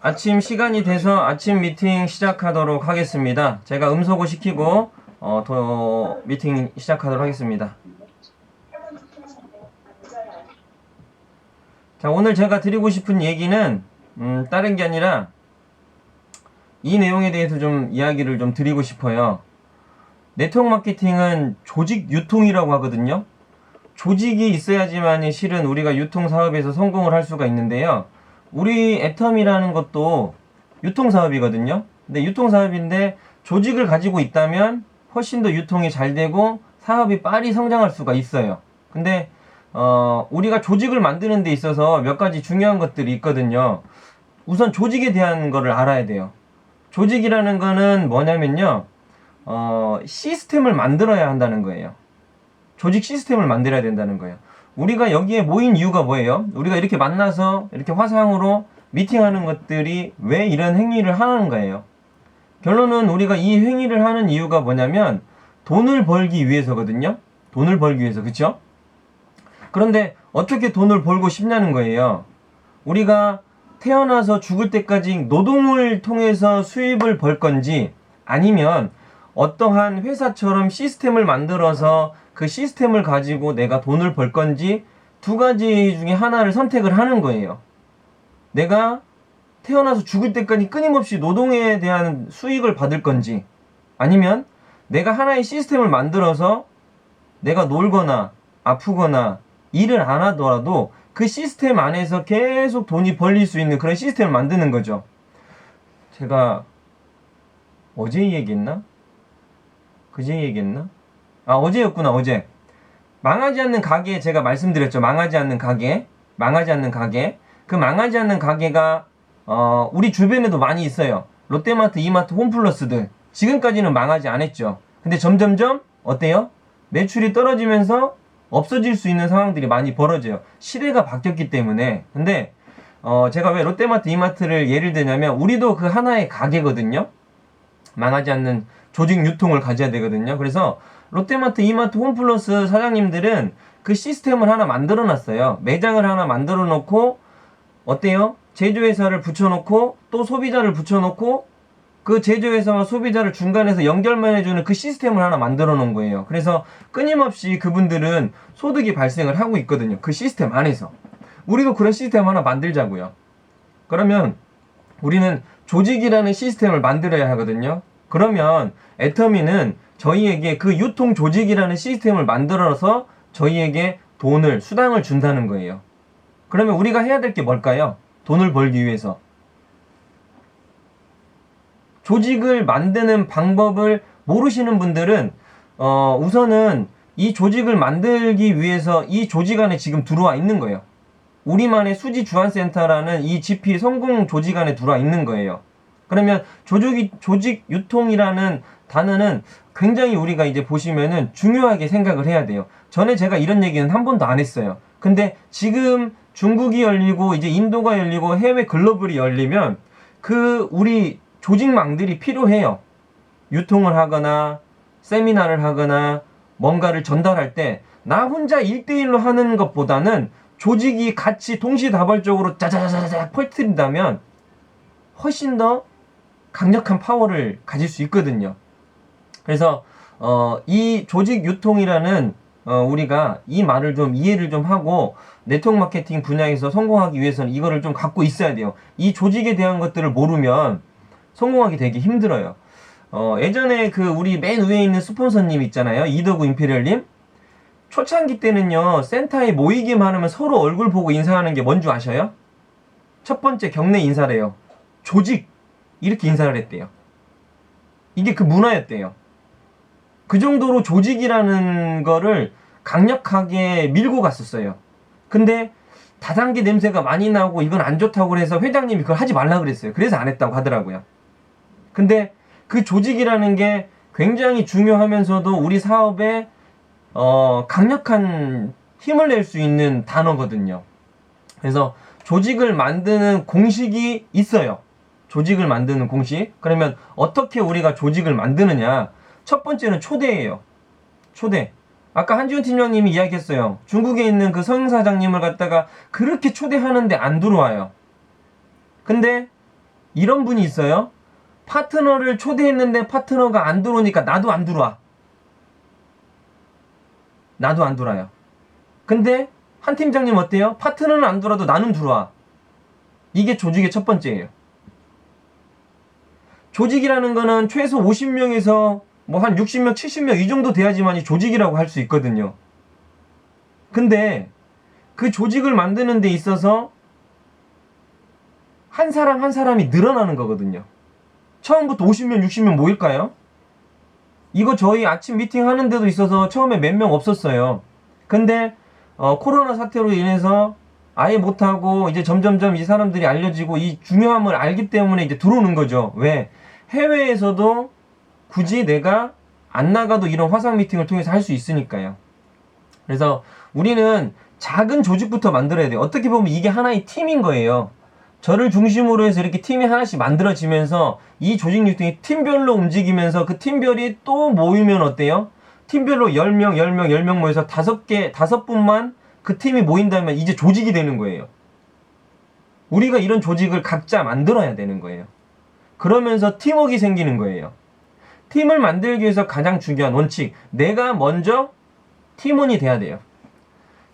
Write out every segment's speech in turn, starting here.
아침 시간이 돼서 아침 미팅 시작하도록 하겠습니다. 제가 음소거 시키고 미팅 시작하도록 하겠습니다. 자, 오늘 제가 드리고 싶은 얘기는 다른 게 아니라 이 내용에 대해서 좀 이야기를 좀 드리고 싶어요. 네트워크 마케팅은 조직 유통이라고 하거든요. 조직이 있어야지만 실은 우리가 유통 사업에서 성공을 할 수가 있는데요. 우리 애텀이라는 것도 유통 사업이거든요. 근데 유통 사업인데 조직을 가지고 있다면 훨씬 더 유통이 잘 되고 사업이 빨리 성장할 수가 있어요. 근데 우리가 조직을 만드는 데 있어서 몇 가지 중요한 것들이 있거든요. 우선 조직에 대한 거를 알아야 돼요. 조직이라는 거는 뭐냐면요. 시스템을 만들어야 한다는 거예요. 조직 시스템을 만들어야 된다는 거예요. 우리가 여기에 모인 이유가 뭐예요? 우리가 이렇게 만나서 이렇게 화상으로 미팅하는 것들이 왜 이런 행위를 하는 거예요? 결론은 우리가 이 행위를 하는 이유가 뭐냐면 돈을 벌기 위해서거든요. 돈을 벌기 위해서, 그쵸? 그런데 어떻게 돈을 벌고 싶냐는 거예요. 우리가 태어나서 죽을 때까지 노동을 통해서 수입을 벌 건지 아니면 어떠한 회사처럼 시스템을 만들어서 그 시스템을 가지고 내가 돈을 벌 건지 두 가지 중에 하나를 선택을 하는 거예요. 내가 태어나서 죽을 때까지 끊임없이 노동에 대한 수익을 받을 건지 아니면 내가 하나의 시스템을 만들어서 내가 놀거나 아프거나 일을 안 하더라도 그 시스템 안에서 계속 돈이 벌릴 수 있는 그런 시스템을 만드는 거죠. 제가 어제 얘기했나? 그제 얘기했나? 어제였구나, 어제. 망하지 않는 가게 제가 말씀드렸죠. 망하지 않는 가게. 망하지 않는 가게. 그 망하지 않는 가게가, 우리 주변에도 많이 있어요. 롯데마트, 이마트, 홈플러스들. 지금까지는 망하지 않았죠. 근데 점점점, 어때요? 매출이 떨어지면서 없어질 수 있는 상황들이 많이 벌어져요. 시대가 바뀌었기 때문에. 근데, 제가 왜 롯데마트, 이마트를 예를 들냐면, 우리도 그 하나의 가게거든요. 망하지 않는 조직 유통을 가져야 되거든요. 그래서 롯데마트, 이마트, 홈플러스 사장님들은 그 시스템을 하나 만들어 놨어요. 매장을 하나 만들어 놓고 어때요? 제조회사를 붙여놓고 또 소비자를 붙여놓고 그 제조회사와 소비자를 중간에서 연결만 해주는 그 시스템을 하나 만들어 놓은 거예요. 그래서 끊임없이 그분들은 소득이 발생을 하고 있거든요. 그 시스템 안에서. 우리도 그런 시스템 하나 만들자고요. 그러면 우리는 조직이라는 시스템을 만들어야 하거든요. 그러면 애터미는 저희에게 그 유통 조직이라는 시스템을 만들어서 저희에게 돈을, 수당을 준다는 거예요. 그러면 우리가 해야 될 게 뭘까요? 돈을 벌기 위해서. 조직을 만드는 방법을 모르시는 분들은 우선은 이 조직을 만들기 위해서 이 조직 안에 지금 들어와 있는 거예요. 우리만의 수지주안센터라는 이 GP 성공 조직 안에 들어와 있는 거예요. 그러면 조직 유통이라는 단어는 굉장히 우리가 이제 보시면은 중요하게 생각을 해야 돼요. 전에 제가 이런 얘기는 한 번도 안 했어요. 근데 지금 중국이 열리고 이제 인도가 열리고 해외 글로벌이 열리면 그 우리 조직망들이 필요해요. 유통을 하거나 세미나를 하거나 뭔가를 전달할 때 나 혼자 1대1로 하는 것보다는 조직이 같이 동시다발적으로 짜자자자자 퍼뜨린다면 훨씬 더 강력한 파워를 가질 수 있거든요. 그래서 이 조직 유통이라는 우리가 이 말을 좀 이해를 좀 하고 네트워크 마케팅 분야에서 성공하기 위해서는 이거를 좀 갖고 있어야 돼요. 이 조직에 대한 것들을 모르면 성공하기 되게 힘들어요. 예전에 그 우리 맨 위에 있는 스폰서님 있잖아요. 이더구 임페리얼님. 초창기 때는요, 센터에 모이기만 하면 서로 얼굴 보고 인사하는 게 뭔 줄 아셔요? 첫 번째 경례 인사래요. 조직. 이렇게 인사를 했대요. 이게 그 문화였대요. 그 정도로 조직이라는 거를 강력하게 밀고 갔었어요. 근데 다단계 냄새가 많이 나고 이건 안 좋다고 해서 회장님이 그걸 하지 말라 그랬어요. 그래서 안 했다고 하더라고요. 근데 그 조직이라는 게 굉장히 중요하면서도 우리 사업에 강력한 힘을 낼 수 있는 단어거든요. 그래서 조직을 만드는 공식이 있어요. 조직을 만드는 공식. 그러면 어떻게 우리가 조직을 만드느냐? 첫 번째는 초대예요. 초대. 아까 한지훈 팀장님이 이야기했어요. 중국에 있는 그 성사장님을 갖다가 그렇게 초대하는데 안 들어와요. 근데 이런 분이 있어요. 파트너를 초대했는데 파트너가 안 들어오니까 나도 안 들어와. 나도 안 들어와요. 근데 한 팀장님 어때요? 파트너는 안 들어와도 나는 들어와. 이게 조직의 첫 번째예요. 조직이라는 거는 최소 50명에서 뭐 한 60명, 70명 이 정도 돼야지만 조직이라고 할 수 있거든요. 근데 그 조직을 만드는 데 있어서 한 사람 한 사람이 늘어나는 거거든요. 처음부터 50명, 60명 모일까요? 이거 저희 아침 미팅 하는 데도 있어서 처음에 몇 명 없었어요. 근데 코로나 사태로 인해서 아예 못하고 이제 점점점 이 사람들이 알려지고 이 중요함을 알기 때문에 이제 들어오는 거죠. 왜? 해외에서도 굳이 내가 안 나가도 이런 화상 미팅을 통해서 할 수 있으니까요. 그래서 우리는 작은 조직부터 만들어야 돼요. 어떻게 보면 이게 하나의 팀인 거예요. 저를 중심으로 해서 이렇게 팀이 하나씩 만들어지면서 이 조직 유통이 팀별로 움직이면서 그 팀별이 또 모이면 어때요? 팀별로 10명, 10명, 10명 모여서 5분만 그 팀이 모인다면 이제 조직이 되는 거예요. 우리가 이런 조직을 각자 만들어야 되는 거예요. 그러면서 팀워크가 생기는 거예요. 팀을 만들기 위해서 가장 중요한 원칙, 내가 먼저 팀원이 돼야 돼요.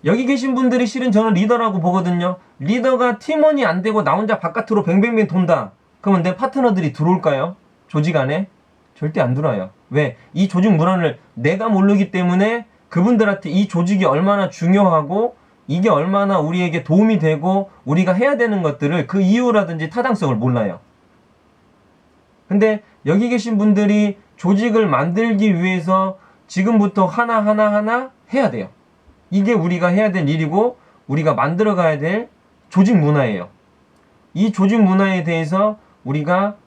여기 계신 분들이 실은 저는 리더라고 보거든요. 리더가 팀원이 안 되고 나 혼자 바깥으로 뱅뱅뱅 돈다. 그러면 내 파트너들이 들어올까요? 조직 안에? 절대 안 들어와요. 왜? 이 조직 문화를 내가 모르기 때문에 그분들한테 이 조직이 얼마나 중요하고 이게 얼마나 우리에게 도움이 되고 우리가 해야 되는 것들을 그 이유라든지 타당성을 몰라요. 근데 여기 계신 분들이 조직을 만들기 위해서 지금부터 하나하나 해야 돼요. 이게 우리가 해야 될 일이고 우리가 만들어 가야 될 조직 문화예요. 이 조직 문화에 대해서 우리가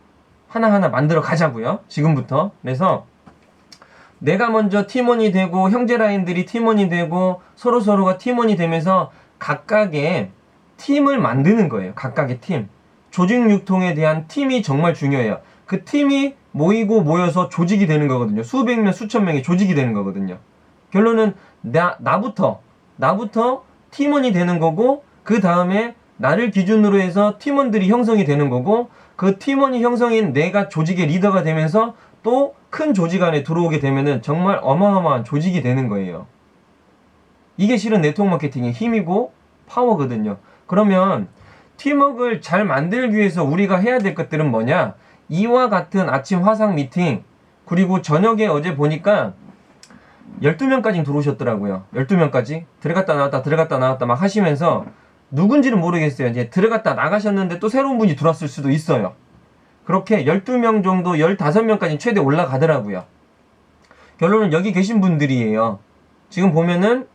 하나하나 만들어 가자고요. 지금부터. 그래서 내가 먼저 팀원이 되고 형제라인들이 팀원이 되고 서로서로가 팀원이 되면서 각각의 팀을 만드는 거예요. 각각의 팀. 조직 유통에 대한 팀이 정말 중요해요. 그 팀이 모이고 모여서 조직이 되는 거거든요. 수백 명, 수천 명의 조직이 되는 거거든요. 결론은 나부터 팀원이 되는 거고 그 다음에 나를 기준으로 해서 팀원들이 형성이 되는 거고 그 팀원이 형성인 내가 조직의 리더가 되면서 또 큰 조직 안에 들어오게 되면은 정말 어마어마한 조직이 되는 거예요. 이게 실은 네트워크 마케팅의 힘이고 파워거든요. 그러면 팀워크를 잘 만들기 위해서 우리가 해야 될 것들은 뭐냐? 이와 같은 아침 화상 미팅, 그리고 저녁에 어제 보니까 12명까지 들어오셨더라고요. 12명까지 들어갔다 나왔다 막 하시면서 누군지는 모르겠어요. 이제 들어갔다 나가셨는데 또 새로운 분이 들어왔을 수도 있어요. 그렇게 12명 정도 15명까지 최대 올라가더라고요. 결론은 여기 계신 분들이에요. 지금 보면은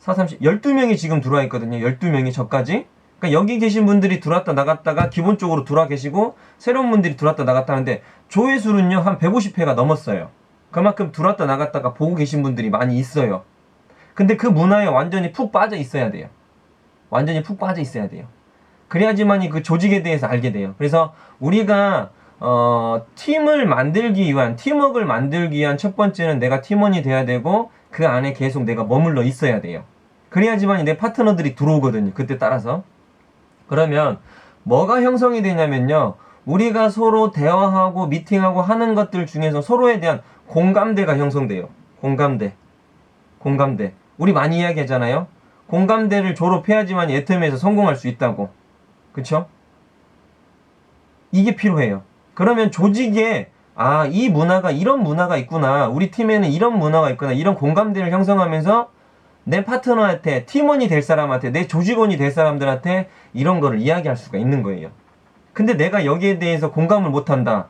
12명이 지금 들어와 있거든요. 12명이 저까지. 그러니까 여기 계신 분들이 들어왔다 나갔다가 기본적으로 들어와 계시고 새로운 분들이 들어왔다 나갔다 하는데 조회수는요 한 150회가 넘었어요. 그만큼 들어왔다 나갔다가 보고 계신 분들이 많이 있어요. 근데 그 문화에 완전히 푹 빠져 있어야 돼요. 완전히 푹 빠져 있어야 돼요. 그래야지만이 그 조직에 대해서 알게 돼요. 그래서 우리가 팀을 만들기 위한, 팀워크를 만들기 위한 첫 번째는 내가 팀원이 돼야 되고 그 안에 계속 내가 머물러 있어야 돼요. 그래야지만이 내 파트너들이 들어오거든요. 그때 따라서. 그러면 뭐가 형성이 되냐면요. 우리가 서로 대화하고 미팅하고 하는 것들 중에서 서로에 대한 공감대가 형성돼요. 공감대. 우리 많이 이야기하잖아요. 공감대를 졸업해야지만 애터미에서 성공할 수 있다고. 그쵸? 이게 필요해요. 그러면 조직에 이 문화가 이런 문화가 있구나. 우리 팀에는 이런 문화가 있구나. 이런 공감대를 형성하면서 내 파트너한테, 팀원이 될 사람한테, 내 조직원이 될 사람들한테 이런 거를 이야기할 수가 있는 거예요. 근데 내가 여기에 대해서 공감을 못한다.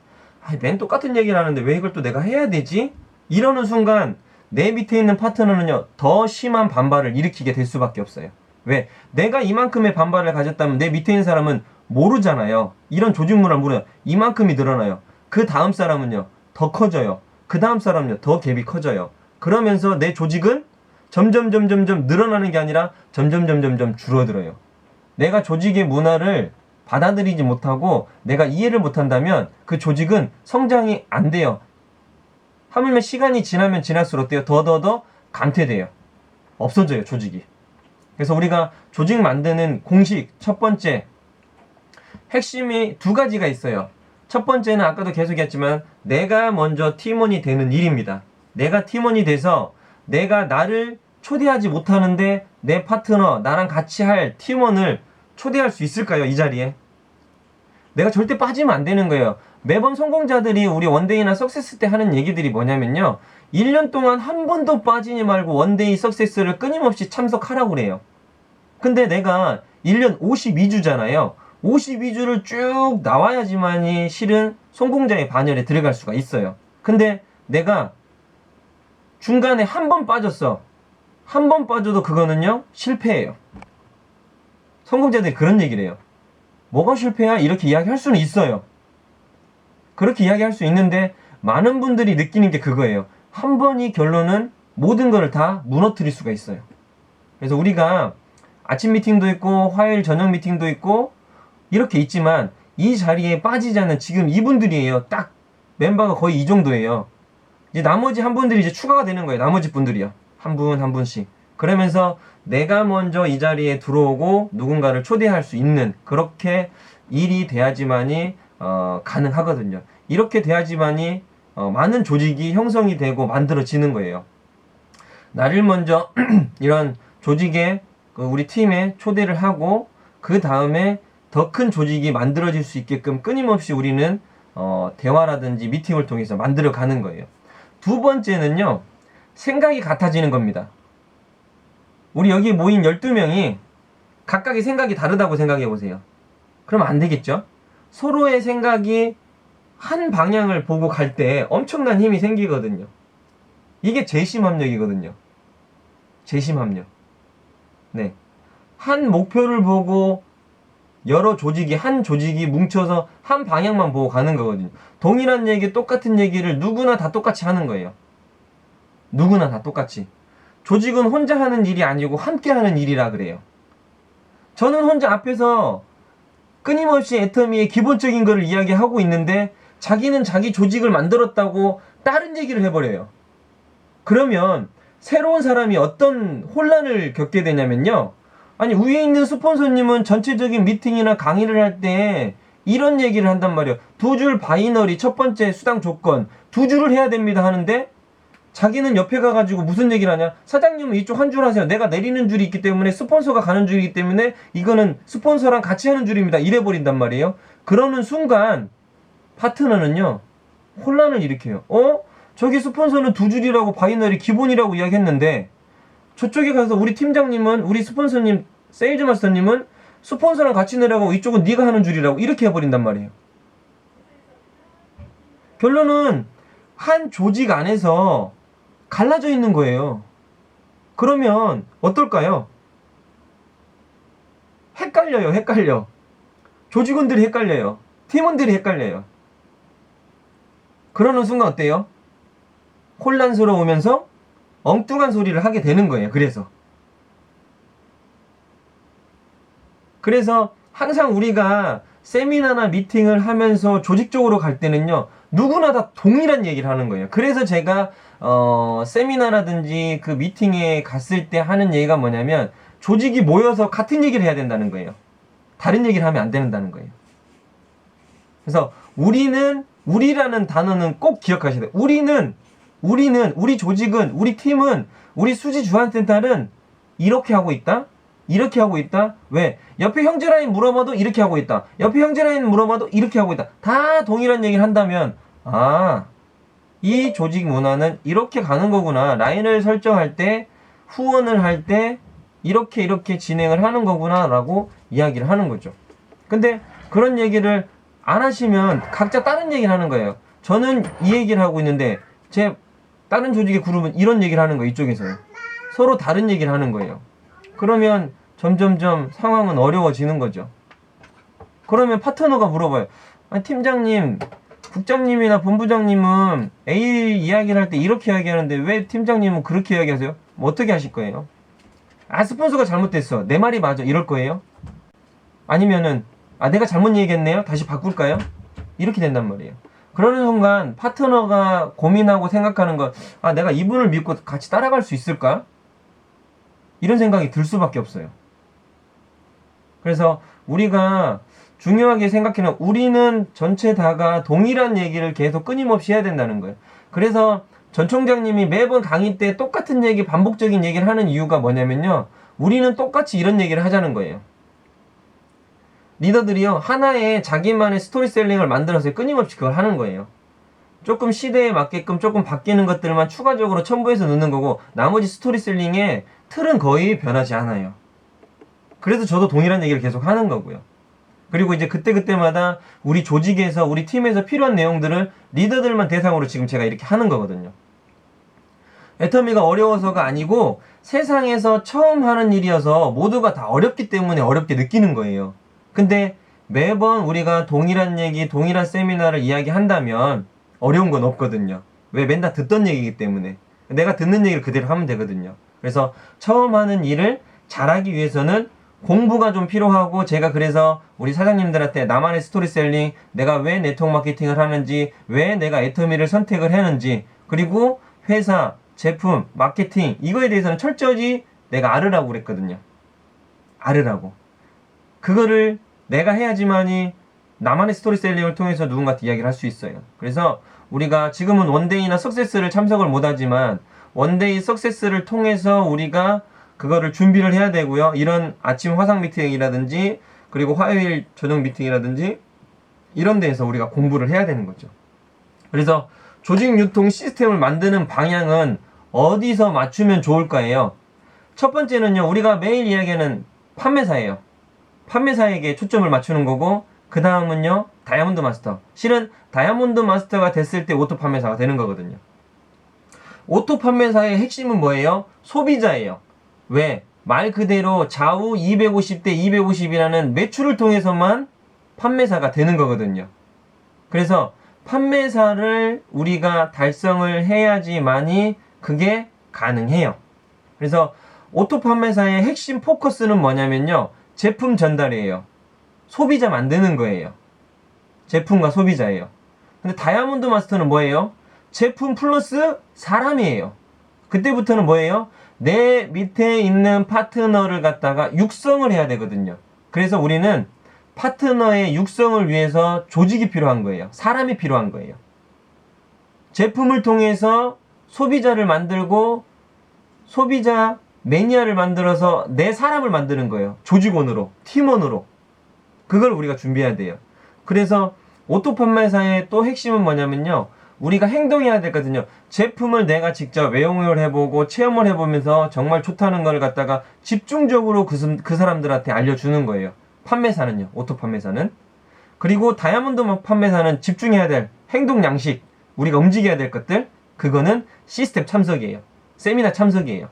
맨 똑같은 얘기를 하는데 왜 이걸 또 내가 해야 되지? 이러는 순간 내 밑에 있는 파트너는요 더 심한 반발을 일으키게 될 수밖에 없어요. 왜? 내가 이만큼의 반발을 가졌다면 내 밑에 있는 사람은 모르잖아요. 이런 조직 문화를 모르요. 이만큼이 늘어나요. 그 다음 사람은요 더 커져요. 그 다음 사람은요 더 갭이 커져요. 그러면서 내 조직은 점점 늘어나는 게 아니라 점점 줄어들어요. 내가 조직의 문화를 받아들이지 못하고 내가 이해를 못한다면 그 조직은 성장이 안 돼요. 하물며 시간이 지나면 지날수록 어때요? 더 감퇴돼요. 없어져요, 조직이. 그래서 우리가 조직 만드는 공식 첫 번째, 핵심이 두 가지가 있어요. 첫 번째는 아까도 계속 했지만 내가 먼저 팀원이 되는 일입니다. 내가 팀원이 돼서 내가 나를 초대하지 못하는데 내 파트너, 나랑 같이 할 팀원을 초대할 수 있을까요? 이 자리에. 내가 절대 빠지면 안 되는 거예요. 매번 성공자들이 우리 원데이나 석세스 때 하는 얘기들이 뭐냐면요. 1년 동안 한 번도 빠지지 말고 원데이 석세스를 끊임없이 참석하라고 그래요. 근데 내가 1년 52주잖아요. 52주를 쭉 나와야지만이 실은 성공자의 반열에 들어갈 수가 있어요. 근데 내가 중간에 한 번 빠졌어. 한 번 빠져도 그거는요, 실패예요. 성공자들이 그런 얘기를 해요. 뭐가 실패야? 이렇게 이야기할 수는 있어요. 그렇게 이야기할 수 있는데 많은 분들이 느끼는 게 그거예요. 한 번이 결론은 모든 걸 다 무너뜨릴 수가 있어요. 그래서 우리가 아침 미팅도 있고 화요일 저녁 미팅도 있고 이렇게 있지만 이 자리에 빠지지 않는 지금 이분들이에요. 딱 멤버가 거의 이 정도예요. 이제 나머지 한 분들이 이제 추가가 되는 거예요. 나머지 분들이요. 한 분 한 분씩. 그러면서 내가 먼저 이 자리에 들어오고 누군가를 초대할 수 있는 그렇게 일이 돼야지만이 가능하거든요. 이렇게 돼야지만이 많은 조직이 형성이 되고 만들어지는 거예요. 나를 먼저 이런 조직에 우리 팀에 초대를 하고 그 다음에 더 큰 조직이 만들어질 수 있게끔 끊임없이 우리는 대화라든지 미팅을 통해서 만들어 가는 거예요. 두 번째는요. 생각이 같아지는 겁니다. 우리 여기 모인 12명이 각각의 생각이 다르다고 생각해 보세요. 그러면 안 되겠죠? 서로의 생각이 한 방향을 보고 갈 때 엄청난 힘이 생기거든요. 이게 재심합력이거든요. 재심합력. 네. 한 목표를 보고 여러 조직이, 한 조직이 뭉쳐서 한 방향만 보고 가는 거거든요. 동일한 얘기, 똑같은 얘기를 누구나 다 똑같이 하는 거예요. 누구나 다 똑같이. 조직은 혼자 하는 일이 아니고 함께 하는 일이라 그래요. 저는 혼자 앞에서 끊임없이 애터미의 기본적인 거를 이야기하고 있는데 자기는 자기 조직을 만들었다고 다른 얘기를 해버려요. 그러면 새로운 사람이 어떤 혼란을 겪게 되냐면요. 아니 위에 있는 스폰서님은 전체적인 미팅이나 강의를 할 때 이런 얘기를 한단 말이에요. 두 줄 바이너리 첫 번째 수당 조건 두 줄을 해야 됩니다 하는데 자기는 옆에 가가지고 무슨 얘기를 하냐. 사장님은 이쪽 한 줄 하세요. 내가 내리는 줄이 있기 때문에 스폰서가 가는 줄이기 때문에 이거는 스폰서랑 같이 하는 줄입니다. 이래버린단 말이에요. 그러는 순간 파트너는요. 혼란을 일으켜요. 저기 스폰서는 두 줄이라고 바이너리 기본이라고 이야기했는데 저쪽에 가서 우리 팀장님은 우리 스폰서님 세일즈 마스터님은 스폰서랑 같이 내라고 이쪽은 네가 하는 줄이라고 이렇게 해버린단 말이에요. 결론은 한 조직 안에서 갈라져 있는 거예요. 그러면 어떨까요? 헷갈려요. 헷갈려. 조직원들이 헷갈려요. 팀원들이 헷갈려요. 그러는 순간 어때요? 혼란스러우면서 엉뚱한 소리를 하게 되는 거예요. 그래서 항상 우리가 세미나나 미팅을 하면서 조직적으로 갈 때는요. 누구나 다 동일한 얘기를 하는 거예요. 그래서 제가 세미나라든지 그 미팅에 갔을 때 하는 얘기가 뭐냐면 조직이 모여서 같은 얘기를 해야 된다는 거예요. 다른 얘기를 하면 안 된다는 거예요. 그래서 우리라는 단어는 꼭 기억하셔야 돼요. 우리 조직은, 우리 팀은, 우리 수지 주한센터는 이렇게 하고 있다? 이렇게 하고 있다? 왜? 옆에 형제 라인 물어봐도 이렇게 하고 있다. 옆에 형제 라인 물어봐도 이렇게 하고 있다. 다 동일한 얘기를 한다면, 이 조직 문화는 이렇게 가는 거구나. 라인을 설정할 때, 후원을 할 때, 이렇게 진행을 하는 거구나. 라고 이야기를 하는 거죠. 근데 그런 얘기를 안 하시면 각자 다른 얘기를 하는 거예요. 저는 이 얘기를 하고 있는데, 제 다른 조직의 그룹은 이런 얘기를 하는 거예요. 이쪽에서요. 서로 다른 얘기를 하는 거예요. 그러면 점점점 상황은 어려워지는 거죠. 그러면 파트너가 물어봐요. 팀장님, 국장님이나 본부장님은 A 이야기를 할 때 이렇게 이야기하는데 왜 팀장님은 그렇게 이야기하세요? 뭐 어떻게 하실 거예요? 스폰서가 잘못됐어. 내 말이 맞아. 이럴 거예요? 아니면은 내가 잘못 얘기했네요. 다시 바꿀까요? 이렇게 된단 말이에요. 그러는 순간 파트너가 고민하고 생각하는 건 내가 이분을 믿고 같이 따라갈 수 있을까? 이런 생각이 들 수밖에 없어요. 그래서 우리가 중요하게 생각해는 우리는 전체 다가 동일한 얘기를 계속 끊임없이 해야 된다는 거예요. 그래서 전 총장님이 매번 강의 때 똑같은 얘기, 반복적인 얘기를 하는 이유가 뭐냐면요. 우리는 똑같이 이런 얘기를 하자는 거예요. 리더들이요, 하나의 자기만의 스토리셀링을 만들어서 끊임없이 그걸 하는 거예요. 조금 시대에 맞게끔 조금 바뀌는 것들만 추가적으로 첨부해서 넣는 거고, 나머지 스토리셀링의 틀은 거의 변하지 않아요. 그래서 저도 동일한 얘기를 계속 하는 거고요. 그리고 이제 그때그때마다 우리 조직에서, 우리 팀에서 필요한 내용들을 리더들만 대상으로 지금 제가 이렇게 하는 거거든요. 애터미가 어려워서가 아니고 세상에서 처음 하는 일이어서 모두가 다 어렵기 때문에 어렵게 느끼는 거예요. 근데 매번 우리가 동일한 얘기, 동일한 세미나를 이야기한다면 어려운 건 없거든요. 왜? 맨날 듣던 얘기이기 때문에. 내가 듣는 얘기를 그대로 하면 되거든요. 그래서 처음 하는 일을 잘하기 위해서는 공부가 좀 필요하고, 제가 그래서 우리 사장님들한테 나만의 스토리셀링, 내가 왜 네트워크 마케팅을 하는지, 왜 내가 애터미를 선택을 했는지, 그리고 회사, 제품, 마케팅, 이거에 대해서는 철저히 내가 알으라고 그랬거든요. 알으라고. 그거를 내가 해야지만이 나만의 스토리셀링을 통해서 누군가한테 이야기를 할 수 있어요. 그래서 우리가 지금은 원데이나 석세스를 참석을 못하지만 원데이 석세스를 통해서 우리가 그거를 준비를 해야 되고요. 이런 아침 화상 미팅이라든지, 그리고 화요일 저녁 미팅이라든지, 이런 데에서 우리가 공부를 해야 되는 거죠. 그래서 조직 유통 시스템을 만드는 방향은 어디서 맞추면 좋을까예요? 첫 번째는요, 우리가 매일 이야기하는 판매사예요. 판매사에게 초점을 맞추는 거고, 그 다음은요, 다이아몬드 마스터. 실은 다이아몬드 마스터가 됐을 때 오토 판매사가 되는 거거든요. 오토 판매사의 핵심은 뭐예요? 소비자예요. 왜? 말 그대로 좌우 250대 250이라는 매출을 통해서만 판매사가 되는 거거든요. 그래서 판매사를 우리가 달성을 해야지만이 그게 가능해요. 그래서 오토 판매사의 핵심 포커스는 뭐냐면요, 제품 전달이에요. 소비자 만드는 거예요. 제품과 소비자예요. 근데 다이아몬드 마스터는 뭐예요? 제품 플러스 사람이에요. 그때부터는 뭐예요? 내 밑에 있는 파트너를 갖다가 육성을 해야 되거든요. 그래서 우리는 파트너의 육성을 위해서 조직이 필요한 거예요. 사람이 필요한 거예요. 제품을 통해서 소비자를 만들고, 소비자 매니아를 만들어서 내 사람을 만드는 거예요. 조직원으로, 팀원으로. 그걸 우리가 준비해야 돼요. 그래서 오토 판매사의 또 핵심은 뭐냐면요, 우리가 행동해야 되거든요. 제품을 내가 직접 외용을 해보고 체험을 해보면서 정말 좋다는 걸 갖다가 집중적으로 그 사람들한테 알려주는 거예요. 판매사는요, 오토 판매사는. 그리고 다이아몬드 판매사는 집중해야 될 행동 양식, 우리가 움직여야 될 것들, 그거는 시스템 참석이에요. 세미나 참석이에요.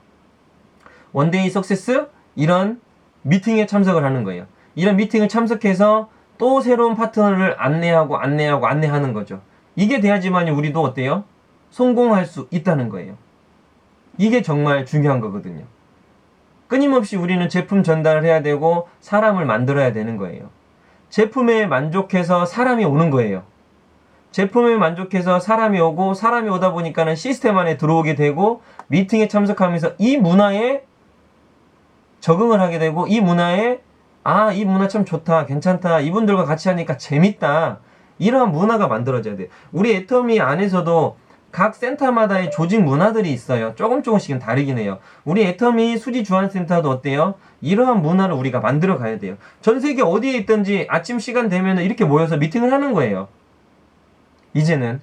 원데이 석세스, 이런 미팅에 참석을 하는 거예요. 이런 미팅을 참석해서 또 새로운 파트너를 안내하는 거죠. 이게 돼야지만 우리도 어때요? 성공할 수 있다는 거예요. 이게 정말 중요한 거거든요. 끊임없이 우리는 제품 전달을 해야 되고 사람을 만들어야 되는 거예요. 제품에 만족해서 사람이 오는 거예요. 제품에 만족해서 사람이 오고, 사람이 오다 보니까는 시스템 안에 들어오게 되고, 미팅에 참석하면서 이 문화에 적응을 하게 되고, 이 문화에 이 문화 참 좋다, 괜찮다, 이분들과 같이 하니까 재밌다, 이러한 문화가 만들어져야 돼요. 우리 애터미 안에서도 각 센터마다의 조직 문화들이 있어요. 조금씩은 다르긴 해요. 우리 애터미 수지 주안센터도 어때요? 이러한 문화를 우리가 만들어 가야 돼요. 전 세계 어디에 있든지 아침 시간 되면 이렇게 모여서 미팅을 하는 거예요. 이제는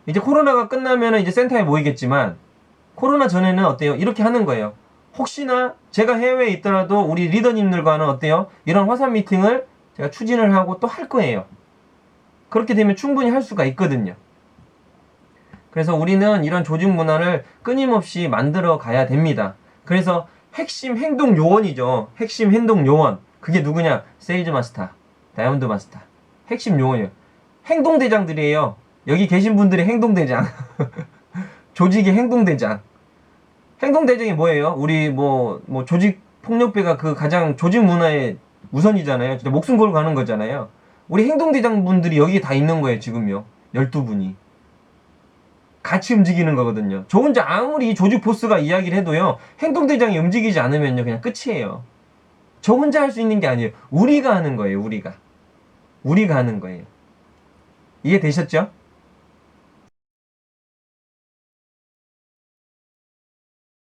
이제 코로나가 끝나면 이제 센터에 모이겠지만, 코로나 전에는 어때요? 이렇게 하는 거예요. 혹시나 제가 해외에 있더라도 우리 리더님들과는 어때요? 이런 화상 미팅을 제가 추진을 하고 또 할 거예요. 그렇게 되면 충분히 할 수가 있거든요. 그래서 우리는 이런 조직 문화를 끊임없이 만들어 가야 됩니다. 그래서 핵심 행동 요원이죠. 핵심 행동 요원. 그게 누구냐? 세일즈 마스터, 다이아몬드 마스터. 핵심 요원이에요. 행동대장들이에요. 여기 계신 분들이 행동대장. 조직의 행동대장. 행동대장이 뭐예요? 우리 조직 폭력배가 그 가장 조직 문화의 우선이잖아요. 진짜 목숨 걸고 가는 거잖아요. 우리 행동대장 분들이 여기 다 있는 거예요, 지금요. 12분이. 같이 움직이는 거거든요. 저 혼자 아무리 조직 보스가 이야기를 해도요, 행동대장이 움직이지 않으면요, 그냥 끝이에요. 저 혼자 할 수 있는 게 아니에요. 우리가 하는 거예요. 우리가 하는 거예요. 이해되셨죠?